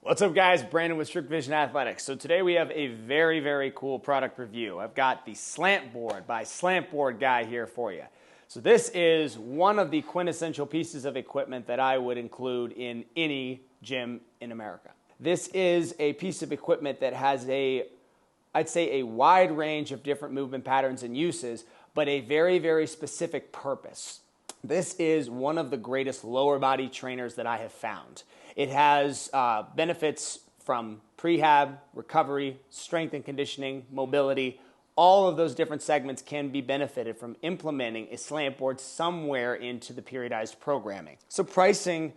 What's up guys, Brandon with Strict Vision Athletics. So today we have a very cool product review. I've got the SlantBoard by SlantBoard guy here for you. So this is one of the quintessential pieces of equipment that I would include in any gym in America. This is a piece of equipment that has I'd say a wide range of different movement patterns and uses, but a very specific purpose. This is one of the greatest lower body trainers that I have found. It has benefits from prehab, recovery, strength and conditioning, mobility. All of those different segments can be benefited from implementing a SlantBoard somewhere into the periodized programming. So pricing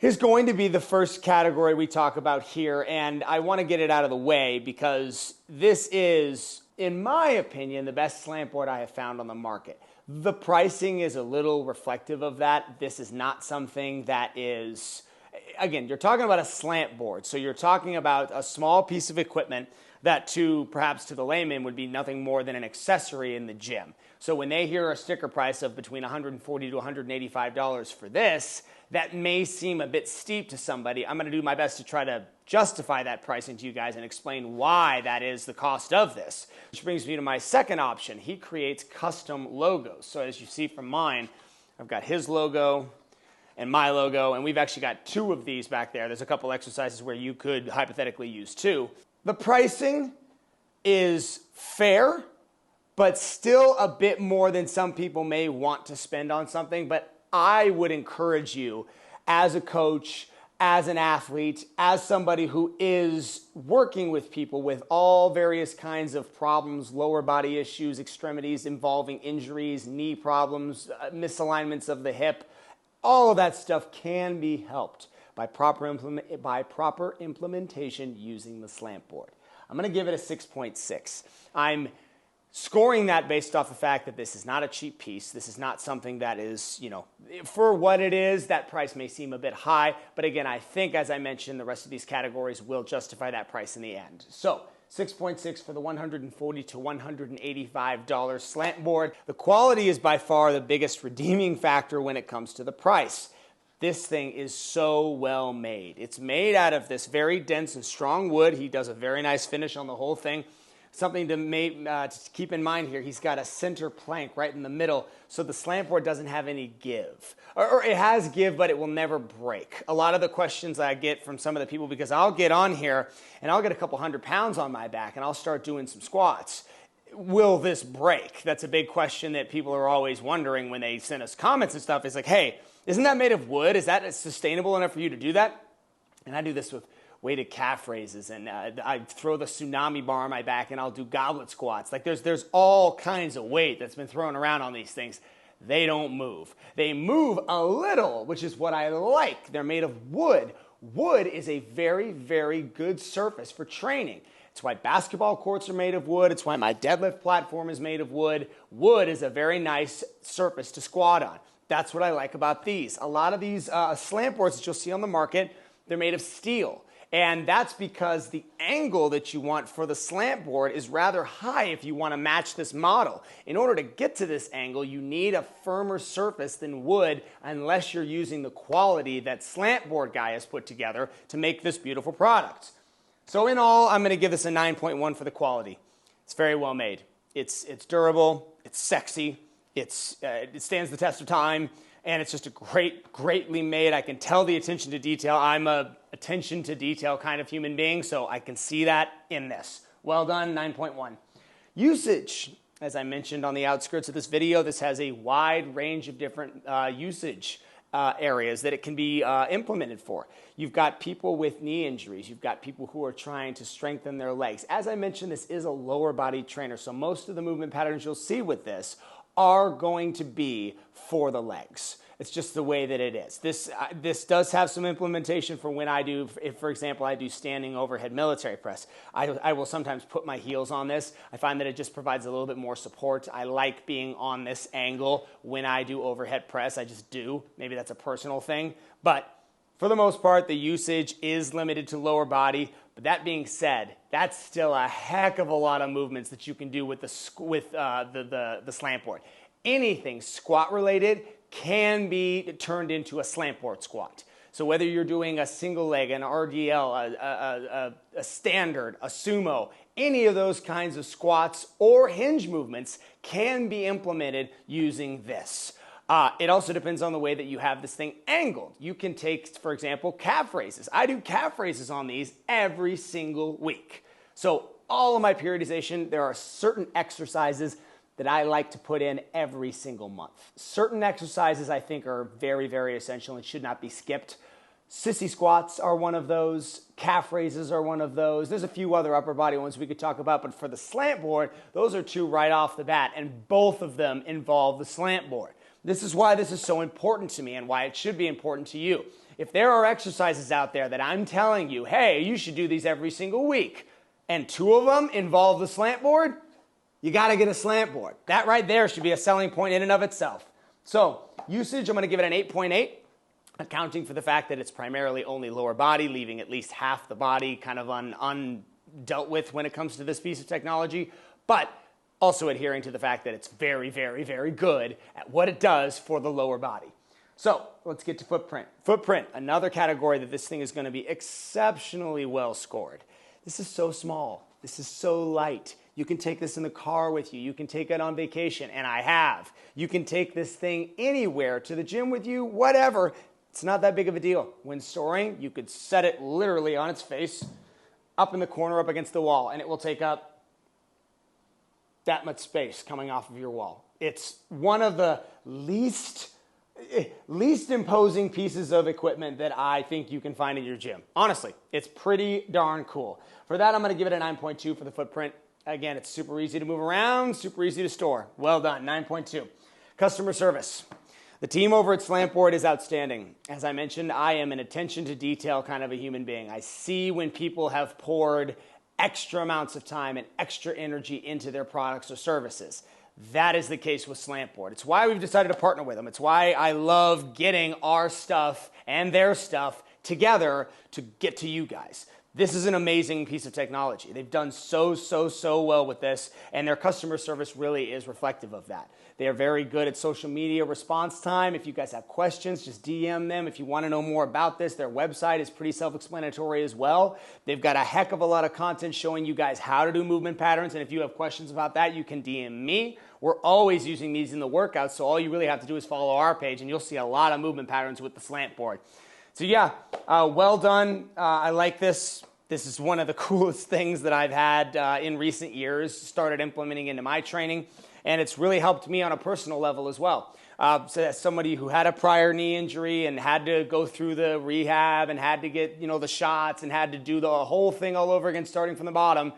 is going to be the first category we talk about here, and I want to get it out of the way because this is, in my opinion, the best SlantBoard I have found on the market. The pricing is a little reflective of that. This is not something that is, again, you're talking about a SlantBoard, so you're talking about a small piece of equipment that perhaps to the layman would be nothing more than an accessory in the gym. So when they hear a sticker price of between $140 to $185 for this, that may seem a bit steep to somebody. I'm going to do my best to try to justify that pricing to you guys and explain why that is the cost of this. Which brings me to my second option. He creates custom logos. So as you see from mine, I've got his logo and my logo, and we've actually got two of these back there. There's a couple exercises where you could hypothetically use two. The pricing is fair, but still a bit more than some people may want to spend on something. But I would encourage you as a coach, as an athlete, as somebody who is working with people with all various kinds of problems, lower body issues, extremities involving injuries, knee problems, misalignments of the hip, all of that stuff can be helped by proper implementation using the SlantBoard. I'm going to give it a 6.6. I'm scoring that based off the fact that this is not a cheap piece. This is not something that is, for what it is, that price may seem a bit high. But again, I think, as I mentioned, the rest of these categories will justify that price in the end. So 6.6 for the $140 to $185 SlantBoard. The quality is by far the biggest redeeming factor when it comes to the price. This thing is so well made. It's made out of this very dense and strong wood. He does a very nice finish on the whole thing. Something to keep in mind here, he's got a center plank right in the middle, so the SlantBoard doesn't have any give. Or it has give, but it will never break. A lot of the questions I get from some of the people, because I'll get on here and I'll get a couple 100 pounds on my back and I'll start doing some squats. Will this break? That's a big question that people are always wondering when they send us comments and stuff. It's like, hey, isn't that made of wood? Is that sustainable enough for you to do that? And I do this with weighted calf raises, and I throw the tsunami bar on my back, and I'll do goblet squats. Like there's all kinds of weight that's been thrown around on these things. They don't move. They move a little, which is what I like. They're made of wood. Wood is a very good surface for training. It's why basketball courts are made of wood. It's why my deadlift platform is made of wood. Wood is a very nice surface to squat on. That's what I like about these. A lot of these SlantBoards that you'll see on the market, they're made of steel. And that's because the angle that you want for the SlantBoard is rather high if you want to match this model. In order to get to this angle, you need a firmer surface than wood unless you're using the quality that SlantBoard guy has put together to make this beautiful product. So in all, I'm going to give this a 9.1 for the quality. It's very well made. It's durable, it's sexy, it stands the test of time, and it's just a greatly made. I can tell the attention to detail. I'm a attention to detail kind of human being, so I can see that in this. Well done, 9.1. Usage, as I mentioned on the outskirts of this video, this has a wide range of different usage areas that it can be implemented for. You've got people with knee injuries. You've got people who are trying to strengthen their legs. As I mentioned, this is a lower body trainer, so most of the movement patterns you'll see with this are going to be for the legs. It's just the way that it is. This does have some implementation for when I do, if for example I do standing overhead military press. I will sometimes put my heels on this. I find that it just provides a little bit more support. I like being on this angle when I do overhead press. I just do. Maybe that's a personal thing. But for the most part, the usage is limited to lower body. But that being said, that's still a heck of a lot of movements that you can do with the SlantBoard. Anything squat related can be turned into a SlantBoard squat. So whether you're doing a single leg, an RDL, a standard, a sumo, any of those kinds of squats or hinge movements can be implemented using this. It also depends on the way that you have this thing angled. You can take, for example, calf raises. I do calf raises on these every single week. So all of my periodization, there are certain exercises that I like to put in every single month. Certain exercises I think are very, very essential and should not be skipped. Sissy squats are one of those. Calf raises are one of those. There's a few other upper body ones we could talk about, but for the slant board, those are two right off the bat, and both of them involve the slant board. This is why this is so important to me and why it should be important to you. If there are exercises out there that I'm telling you, hey, you should do these every single week, and two of them involve the slant board, you got to get a slant board. That right there should be a selling point in and of itself. So usage, I'm going to give it an 8.8, accounting for the fact that it's primarily only lower body, leaving at least half the body kind of undealt with when it comes to this piece of technology, but also adhering to the fact that it's very, very, very good at what it does for the lower body. So let's get to footprint. Footprint, another category that this thing is going to be exceptionally well scored. This is so small. This is so light. You can take this in the car with you. You can take it on vacation, and I have. You can take this thing anywhere, to the gym with you, whatever. It's not that big of a deal. When storing, you could set it literally on its face, up in the corner, up against the wall, and it will take up that much space coming off of your wall. It's one of the least imposing pieces of equipment that I think you can find in your gym. Honestly, it's pretty darn cool. For that, I'm going to give it a 9.2 for the footprint. Again, it's super easy to move around, super easy to store. Well done, 9.2. Customer service. The team over at SlantBoard is outstanding. As I mentioned, I am an attention to detail kind of a human being. I see when people have poured extra amounts of time and extra energy into their products or services. That is the case with SlantBoard. It's why we've decided to partner with them. It's why I love getting our stuff and their stuff together to get to you guys. This is an amazing piece of technology. They've done so well with this, and their customer service really is reflective of that. They are very good at social media response time. If you guys have questions, just DM them. If you want to know more about this, their website is pretty self-explanatory as well. They've got a heck of a lot of content showing you guys how to do movement patterns, and if you have questions about that, you can DM me. We're always using these in the workouts, so all you really have to do is follow our page, and you'll see a lot of movement patterns with the SlantBoard. So yeah, well done. I like this. This is one of the coolest things that I've had in recent years, started implementing into my training, and it's really helped me on a personal level as well. So as somebody who had a prior knee injury and had to go through the rehab and had to get the shots and had to do the whole thing all over again starting from the bottom,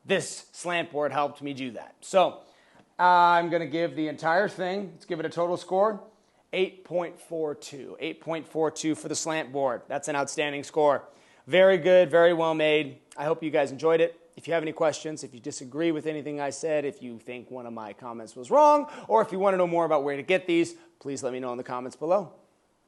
this SlantBoard helped me do that. So I'm going to give the entire thing, let's give it a total score, 8.42. 8.42 for the SlantBoard. That's an outstanding score. Very good, very well made. I hope you guys enjoyed it. If you have any questions, if you disagree with anything I said, if you think one of my comments was wrong, or if you want to know more about where to get these, please let me know in the comments below.